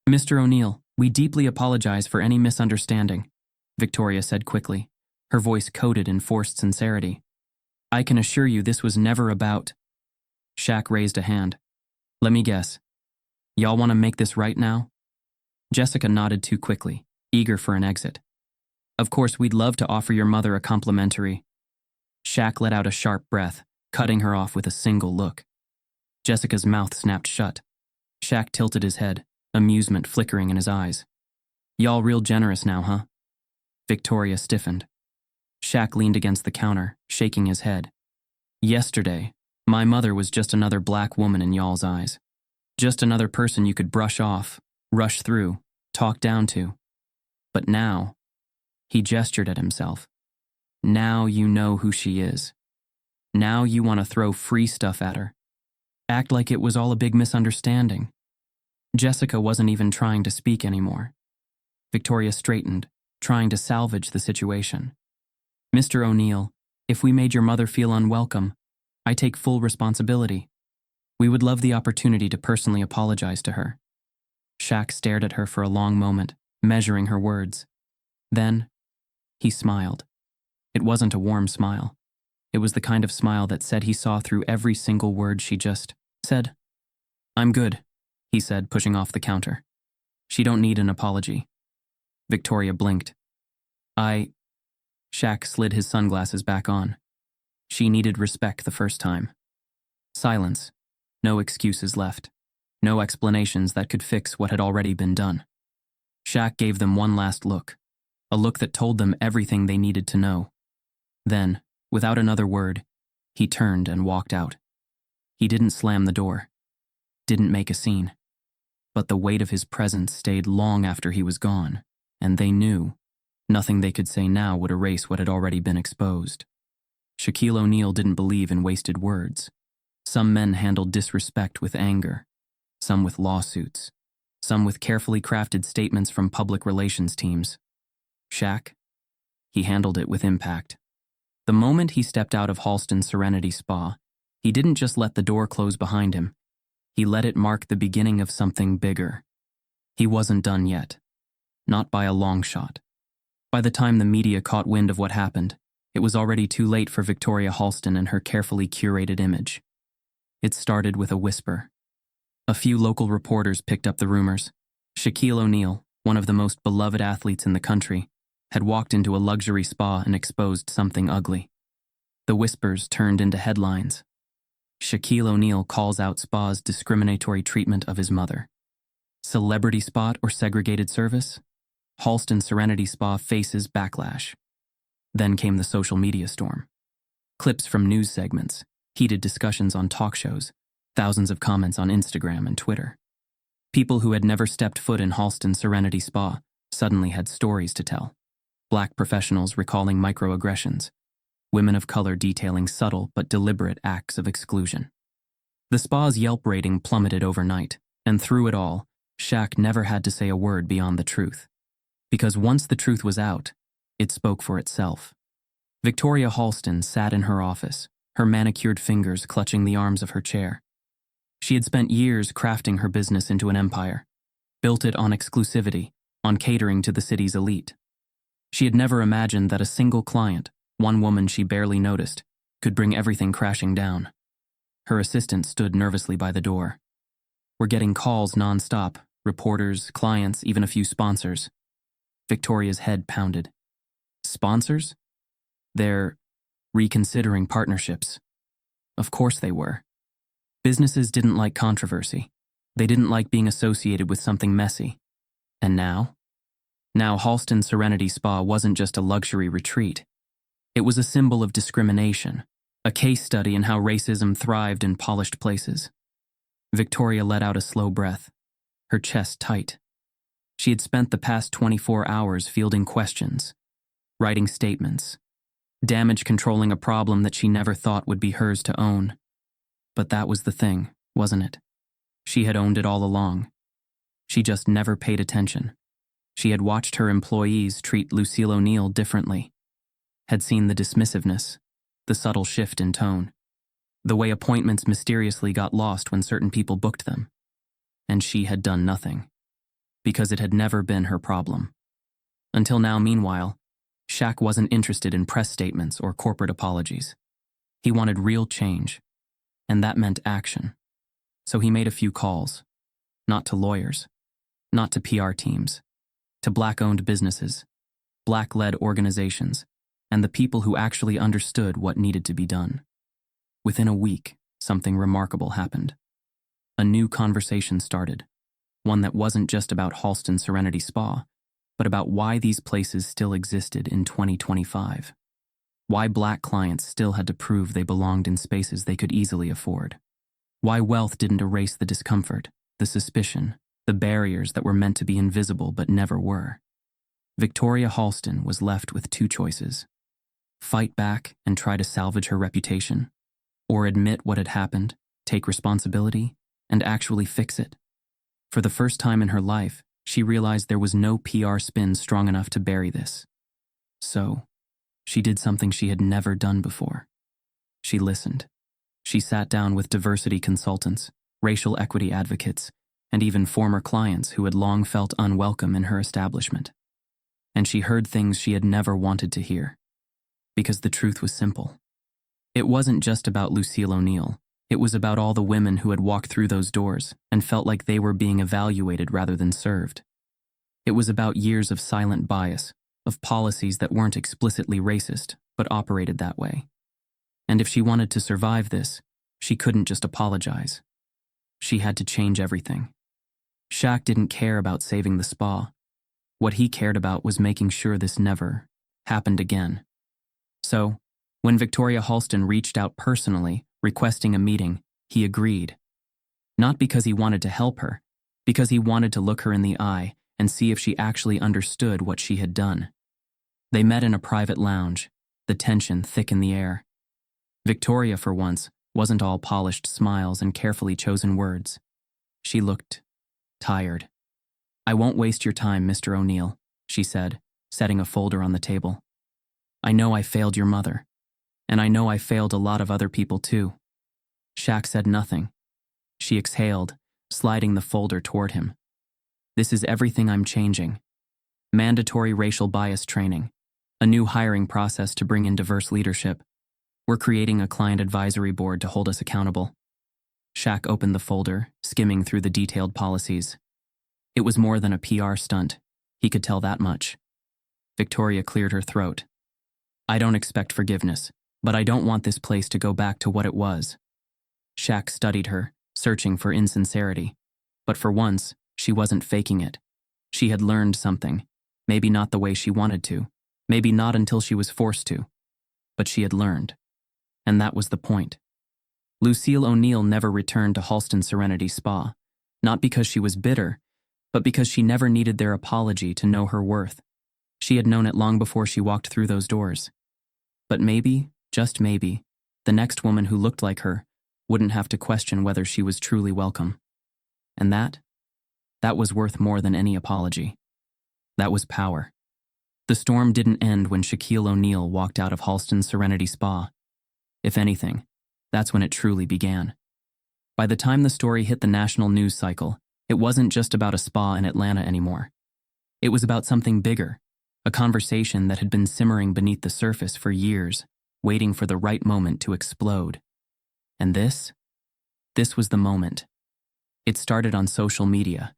Mr. O'Neal, we deeply apologize for any misunderstanding, Victoria said quickly, her voice coated in forced sincerity. I can assure you this was never about... Shaq raised a hand. Let me guess. Y'all want to make this right now? Jessica nodded too quickly, eager for an exit. Of course, we'd love to offer your mother a complimentary... Shaq let out a sharp breath, cutting her off with a single look. Jessica's mouth snapped shut. Shaq tilted his head, amusement flickering in his eyes. Y'all real generous now, huh? Victoria stiffened. Shaq leaned against the counter, shaking his head. Yesterday, my mother was just another black woman in y'all's eyes. Just another person you could brush off, rush through, talk down to. But now, he gestured at himself. Now you know who she is. Now you want to throw free stuff at her. Act like it was all a big misunderstanding. Jessica wasn't even trying to speak anymore. Victoria straightened, trying to salvage the situation. Mr. O'Neal, if we made your mother feel unwelcome, I take full responsibility. We would love the opportunity to personally apologize to her. Shaq stared at her for a long moment, measuring her words. Then, he smiled. It wasn't a warm smile. It was the kind of smile that said he saw through every single word she just said. I'm good, he said, pushing off the counter. She don't need an apology. Victoria blinked. Shaq slid his sunglasses back on. She needed respect the first time. Silence. No excuses left. No explanations that could fix what had already been done. Shaq gave them one last look. A look that told them everything they needed to know. Then, without another word, he turned and walked out. He didn't slam the door. Didn't make a scene. But the weight of his presence stayed long after he was gone, and they knew nothing they could say now would erase what had already been exposed. Shaquille O'Neal didn't believe in wasted words. Some men handled disrespect with anger, some with lawsuits, some with carefully crafted statements from public relations teams. Shaq? He handled it with impact. The moment he stepped out of Halston Serenity Spa, he didn't just let the door close behind him. He let it mark the beginning of something bigger. He wasn't done yet. Not by a long shot. By the time the media caught wind of what happened, it was already too late for Victoria Halston and her carefully curated image. It started with a whisper. A few local reporters picked up the rumors. Shaquille O'Neal, one of the most beloved athletes in the country, had walked into a luxury spa and exposed something ugly. The whispers turned into headlines. Shaquille O'Neal calls out spa's discriminatory treatment of his mother. Celebrity spot or segregated service? Halston Serenity Spa faces backlash. Then came the social media storm. Clips from news segments, heated discussions on talk shows, thousands of comments on Instagram and Twitter. People who had never stepped foot in Halston Serenity Spa suddenly had stories to tell. Black professionals recalling microaggressions. women of color detailing subtle but deliberate acts of exclusion. The spa's Yelp rating plummeted overnight, and through it all, Shaq never had to say a word beyond the truth. Because once the truth was out, it spoke for itself. Victoria Halston sat in her office, her manicured fingers clutching the arms of her chair. She had spent years crafting her business into an empire, built it on exclusivity, on catering to the city's elite. She had never imagined that a single client, one woman she barely noticed, could bring everything crashing down. Her assistant stood nervously by the door. "We're getting calls nonstop, reporters, clients, even a few sponsors." Victoria's head pounded. Sponsors? They're reconsidering partnerships. Of course they were. Businesses didn't like controversy. They didn't like being associated with something messy. And now? Now Halston Serenity Spa wasn't just a luxury retreat. It was a symbol of discrimination, a case study in how racism thrived in polished places. Victoria let out a slow breath, her chest tight. She had spent the past 24 hours fielding questions, writing statements, damage controlling a problem that she never thought would be hers to own. But that was the thing, wasn't it? She had owned it all along. She just never paid attention. She had watched her employees treat Lucille O'Neal differently, had seen the dismissiveness, the subtle shift in tone, the way appointments mysteriously got lost when certain people booked them. And she had done nothing, because it had never been her problem. Until now, meanwhile, Shaq wasn't interested in press statements or corporate apologies. He wanted real change, and that meant action. So he made a few calls, not to lawyers, not to PR teams, to Black-owned businesses, Black-led organizations, and the people who actually understood what needed to be done. Within a week, something remarkable happened. A new conversation started, one that wasn't just about Halston Serenity Spa, but about why these places still existed in 2025. Why Black clients still had to prove they belonged in spaces they could easily afford. Why wealth didn't erase the discomfort, the suspicion, the barriers that were meant to be invisible but never were. Victoria Halston was left with two choices: fight back and try to salvage her reputation, or admit what had happened, take responsibility, and actually fix it. For the first time in her life, she realized there was no PR spin strong enough to bury this. So, she did something she had never done before. She listened. She sat down with diversity consultants, racial equity advocates, and even former clients who had long felt unwelcome in her establishment. And she heard things she had never wanted to hear. Because the truth was simple. It wasn't just about Lucille O'Neal. It was about all the women who had walked through those doors and felt like they were being evaluated rather than served. It was about years of silent bias, of policies that weren't explicitly racist, but operated that way. And if she wanted to survive this, she couldn't just apologize. She had to change everything. Shaq didn't care about saving the spa. What he cared about was making sure this never happened again. So, when Victoria Halston reached out personally, requesting a meeting, he agreed. Not because he wanted to help her, because he wanted to look her in the eye and see if she actually understood what she had done. They met in a private lounge, the tension thick in the air. Victoria, for once, wasn't all polished smiles and carefully chosen words. She looked tired. "I won't waste your time, Mr. O'Neal," she said, setting a folder on the table. "I know I failed your mother. And I know I failed a lot of other people too." Shaq said nothing. She exhaled, sliding the folder toward him. "This is everything I'm changing. Mandatory racial bias training, a new hiring process to bring in diverse leadership. We're creating a client advisory board to hold us accountable." Shaq opened the folder, skimming through the detailed policies. It was more than a PR stunt. He could tell that much. Victoria cleared her throat. "I don't expect forgiveness, but I don't want this place to go back to what it was." Shaq studied her, searching for insincerity. But for once, she wasn't faking it. She had learned something, maybe not the way she wanted to, maybe not until she was forced to. But she had learned. And that was the point. Lucille O'Neal never returned to Halston Serenity Spa, not because she was bitter, but because she never needed their apology to know her worth. She had known it long before she walked through those doors. But maybe, just maybe, the next woman who looked like her wouldn't have to question whether she was truly welcome. And that was worth more than any apology. That was power. The storm didn't end when Shaquille O'Neal walked out of Halston's Serenity Spa. If anything, that's when it truly began. By the time the story hit the national news cycle, it wasn't just about a spa in Atlanta anymore. It was about something bigger, a conversation that had been simmering beneath the surface for years, waiting for the right moment to explode. And this was the moment. It started on social media.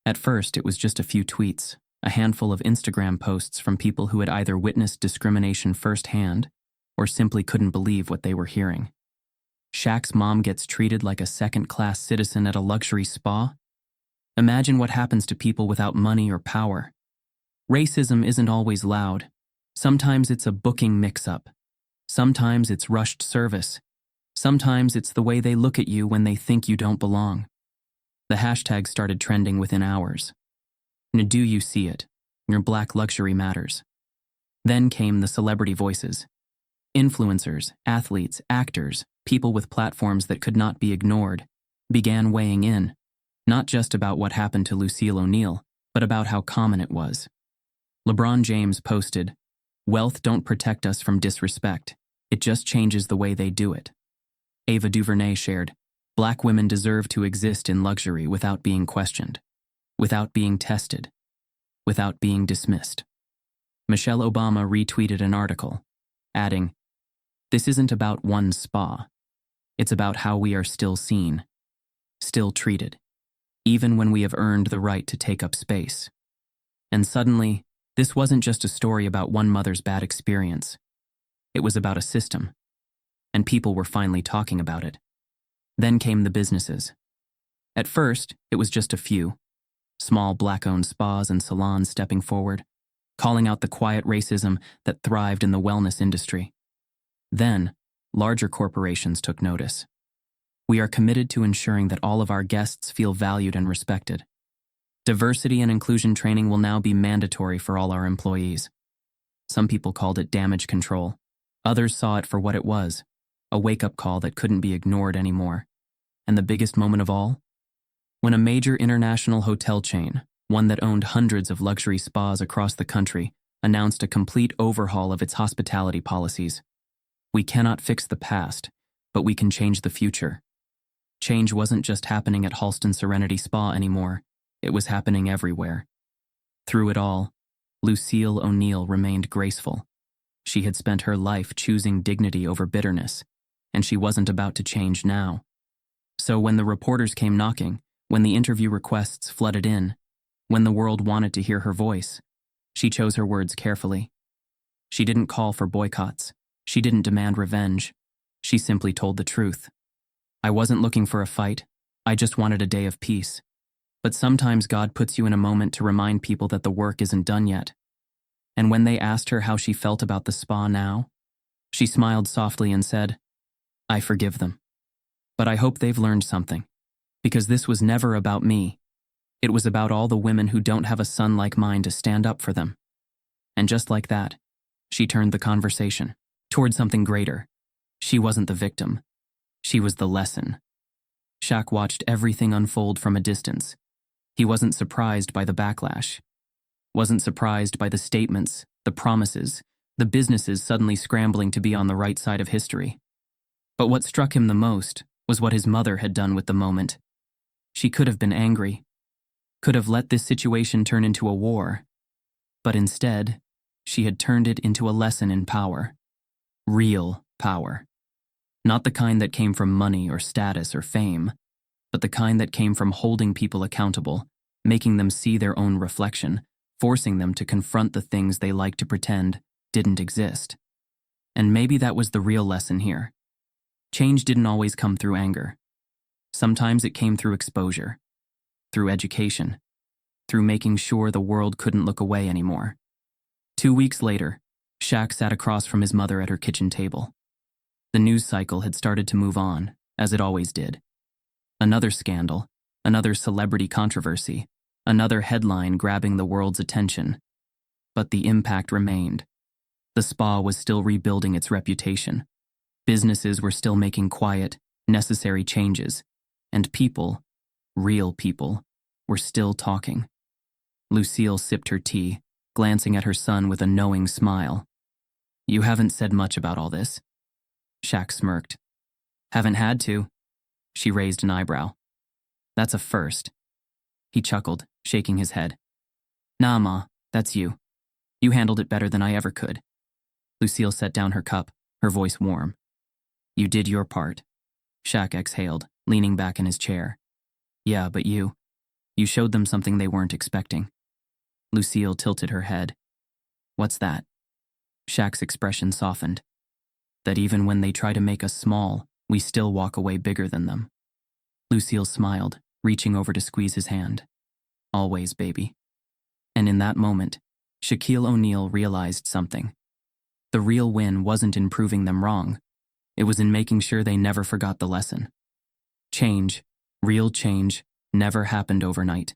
At first, it was just a few tweets, a handful of Instagram posts from people who had either witnessed discrimination firsthand or simply couldn't believe what they were hearing. Shaq's mom gets treated like a second-class citizen at a luxury spa? Imagine what happens to people without money or power. Racism isn't always loud. Sometimes it's a booking mix-up. Sometimes it's rushed service. Sometimes it's the way they look at you when they think you don't belong. The hashtag started trending within hours. Do you see it? Your black luxury matters. Then came the celebrity voices. Influencers, athletes, actors, people with platforms that could not be ignored, began weighing in, not just about what happened to Lucille O'Neal, but about how common it was. LeBron James posted, "Wealth don't protect us from disrespect. It just changes the way they do it." Ava DuVernay shared, "Black women deserve to exist in luxury without being questioned, without being tested, without being dismissed." Michelle Obama retweeted an article, adding, "This isn't about one spa. It's about how we are still seen, still treated, even when we have earned the right to take up space." And suddenly, this wasn't just a story about one mother's bad experience. It was about a system, and people were finally talking about it. Then came the businesses. At first, it was just a few, small black-owned spas and salons stepping forward, calling out the quiet racism that thrived in the wellness industry. Then, larger corporations took notice. "We are committed to ensuring that all of our guests feel valued and respected. Diversity and inclusion training will now be mandatory for all our employees." Some people called it damage control. Others saw it for what it was, a wake-up call that couldn't be ignored anymore. And the biggest moment of all? When a major international hotel chain, one that owned hundreds of luxury spas across the country, announced a complete overhaul of its hospitality policies. "We cannot fix the past, but we can change the future." Change wasn't just happening at Halston Serenity Spa anymore. It was happening everywhere. Through it all, Lucille O'Neal remained graceful. She had spent her life choosing dignity over bitterness, and she wasn't about to change now. So when the reporters came knocking, when the interview requests flooded in, when the world wanted to hear her voice, she chose her words carefully. She didn't call for boycotts. She didn't demand revenge. She simply told the truth. "I wasn't looking for a fight. I just wanted a day of peace. But sometimes God puts you in a moment to remind people that the work isn't done yet." And when they asked her how she felt about the spa now, she smiled softly and said, "I forgive them. But I hope they've learned something. Because this was never about me. It was about all the women who don't have a son like mine to stand up for them." And just like that, she turned the conversation toward something greater. She wasn't the victim. She was the lesson. Shaq watched everything unfold from a distance. He wasn't surprised by the backlash. Wasn't surprised by the statements, the promises, the businesses suddenly scrambling to be on the right side of history. But what struck him the most was what his mother had done with the moment. She could have been angry, could have let this situation turn into a war, but instead, she had turned it into a lesson in power. Real power. Not the kind that came from money or status or fame, but the kind that came from holding people accountable, making them see their own reflection, forcing them to confront the things they like to pretend didn't exist. And maybe that was the real lesson here. Change didn't always come through anger. Sometimes it came through exposure, through education, through making sure the world couldn't look away anymore. 2 weeks later, Shaq sat across from his mother at her kitchen table. The news cycle had started to move on, as it always did. Another scandal, another celebrity controversy, another headline grabbing the world's attention. But the impact remained. The spa was still rebuilding its reputation. Businesses were still making quiet, necessary changes. And people, real people, were still talking. Lucille sipped her tea, glancing at her son with a knowing smile. "You haven't said much about all this." Shaq smirked. "Haven't had to." She raised an eyebrow. "That's a first." He chuckled, shaking his head. "Nah, Ma, that's you. You handled it better than I ever could." Lucille set down her cup, her voice warm. "You did your part." Shaq exhaled, leaning back in his chair. "Yeah, but you showed them something they weren't expecting." Lucille tilted her head. "What's that?" Shaq's expression softened. "That even when they try to make us small, we still walk away bigger than them." Lucille smiled, reaching over to squeeze his hand. "Always, baby." And in that moment, Shaquille O'Neal realized something. The real win wasn't in proving them wrong. It was in making sure they never forgot the lesson. Change, real change, never happened overnight.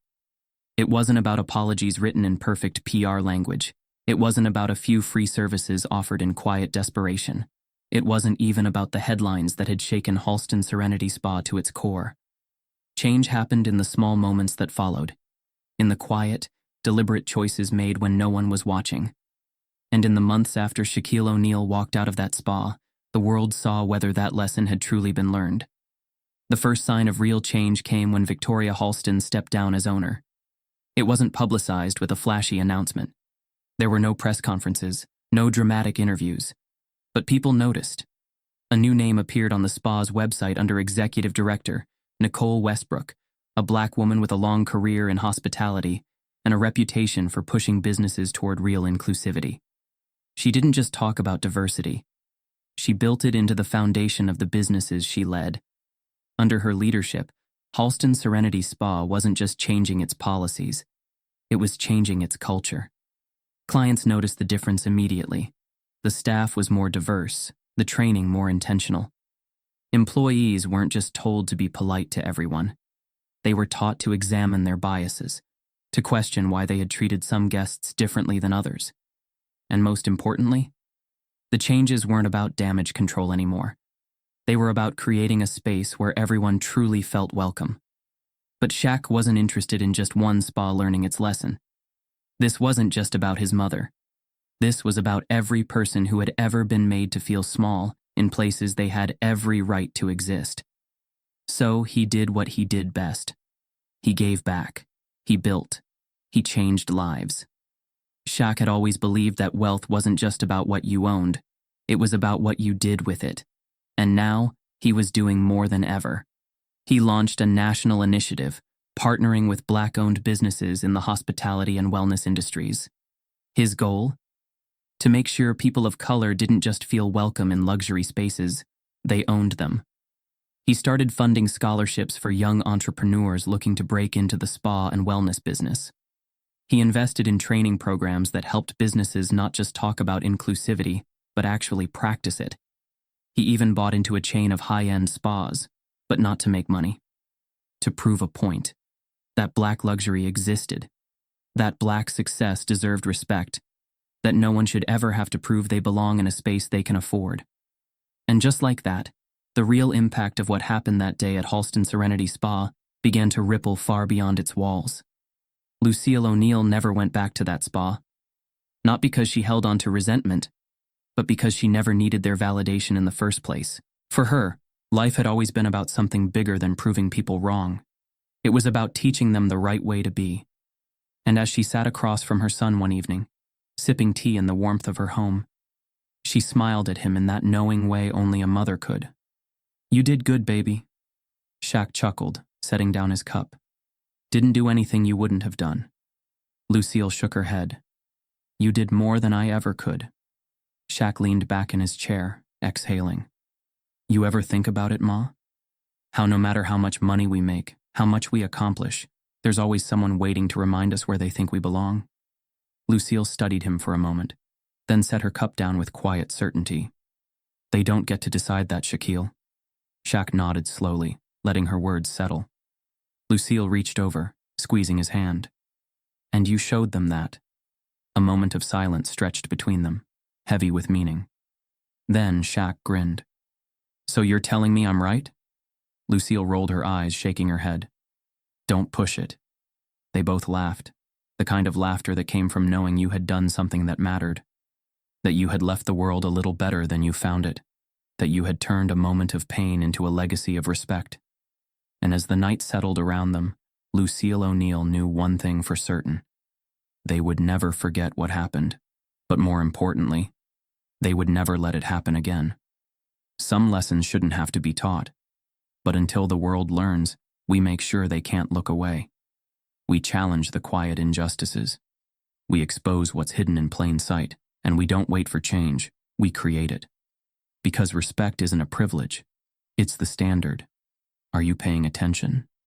It wasn't about apologies written in perfect PR language. It wasn't about a few free services offered in quiet desperation. It wasn't even about the headlines that had shaken Halston Serenity Spa to its core. Change happened in the small moments that followed, in the quiet, deliberate choices made when no one was watching. And in the months after Shaquille O'Neal walked out of that spa, the world saw whether that lesson had truly been learned. The first sign of real change came when Victoria Halston stepped down as owner. It wasn't publicized with a flashy announcement. There were no press conferences, no dramatic interviews. But people noticed. A new name appeared on the spa's website under Executive Director, Nicole Westbrook, a Black woman with a long career in hospitality and a reputation for pushing businesses toward real inclusivity. She didn't just talk about diversity. She built it into the foundation of the businesses she led. Under her leadership, Halston Serenity Spa wasn't just changing its policies. It was changing its culture. Clients noticed the difference immediately. The staff was more diverse, the training more intentional. Employees weren't just told to be polite to everyone. They were taught to examine their biases, to question why they had treated some guests differently than others. And most importantly, the changes weren't about damage control anymore. They were about creating a space where everyone truly felt welcome. But Shaq wasn't interested in just one spa learning its lesson. This wasn't just about his mother. This was about every person who had ever been made to feel small in places they had every right to exist. So he did what he did best. He gave back. He built. He changed lives. Shaq had always believed that wealth wasn't just about what you owned. It was about what you did with it. And now, he was doing more than ever. He launched a national initiative, partnering with Black-owned businesses in the hospitality and wellness industries. His goal? To make sure people of color didn't just feel welcome in luxury spaces, they owned them. He started funding scholarships for young entrepreneurs looking to break into the spa and wellness business. He invested in training programs that helped businesses not just talk about inclusivity, but actually practice it. He even bought into a chain of high-end spas, but not to make money. To prove a point. That Black luxury existed. That Black success deserved respect. That no one should ever have to prove they belong in a space they can afford. And just like that, the real impact of what happened that day at Halston Serenity Spa began to ripple far beyond its walls. Lucille O'Neal never went back to that spa. Not because she held on to resentment, but because she never needed their validation in the first place. For her, life had always been about something bigger than proving people wrong. It was about teaching them the right way to be. And as she sat across from her son one evening, sipping tea in the warmth of her home, she smiled at him in that knowing way only a mother could. "You did good, baby." Shaq chuckled, setting down his cup. "Didn't do anything you wouldn't have done." Lucille shook her head. "You did more than I ever could." Shaq leaned back in his chair, exhaling. "You ever think about it, Ma? How no matter how much money we make, how much we accomplish, there's always someone waiting to remind us where they think we belong?" Lucille studied him for a moment, then set her cup down with quiet certainty. "They don't get to decide that, Shaquille." Shaq nodded slowly, letting her words settle. Lucille reached over, squeezing his hand. "And you showed them that." A moment of silence stretched between them, heavy with meaning. Then Shaq grinned. So you're telling me I'm right? Lucille rolled her eyes, shaking her head. Don't push it. They both laughed, the kind of laughter that came from knowing you had done something that mattered, that you had left the world a little better than you found it, that you had turned a moment of pain into a legacy of respect. And as the night settled around them, Lucille O'Neal knew one thing for certain. They would never forget what happened, but more importantly, they would never let it happen again. Some lessons shouldn't have to be taught, but until the world learns, we make sure they can't look away. We challenge the quiet injustices. We expose what's hidden in plain sight, and we don't wait for change, we create it. Because respect isn't a privilege, it's the standard. Are you paying attention?